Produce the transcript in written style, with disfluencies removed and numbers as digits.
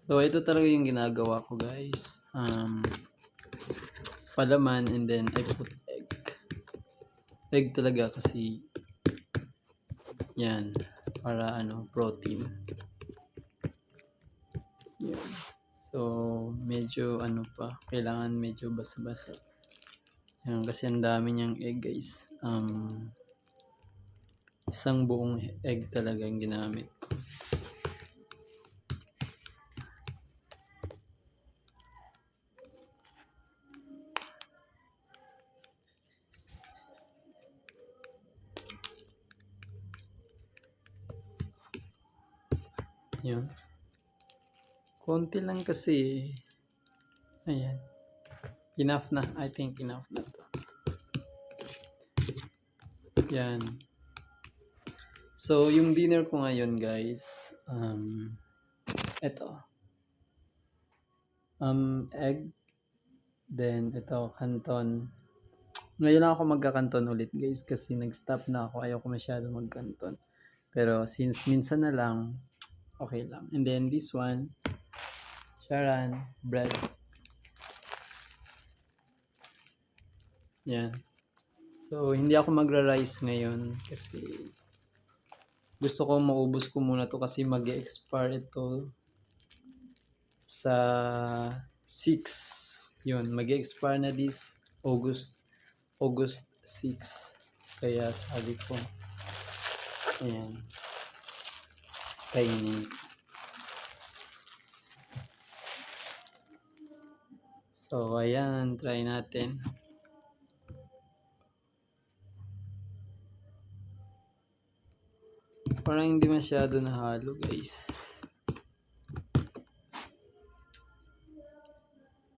So, ito talaga yung ginagawa ko guys. Palaman and then I put egg. Egg talaga kasi yan para protein. Yan. So, medyo pa, kailangan medyo basa-basa. Yan kasi ang dami niyang egg guys. Isang buong egg talaga yung ginamit ko. Yan. Konti lang kasi. Ayan. Enough na. I think enough na to. Yan. So, yung dinner ko ngayon guys, ito. Egg. Then, ito, canton. Ngayon lang ako magkakanton ulit guys kasi nag-stop na ako. Ayoko masyado magkanton. Pero since minsan na lang, okay lang. And then this one, Sharan, bread. Yan. So, hindi ako magra-rice ngayon kasi gusto ko maubos ko muna to kasi mag-expire ito sa 6. Yun, mag-expire na this August 6. Kaya sabi ko, ayan, kainin. So, ayan, try natin. Parang hindi masyado nahalo guys.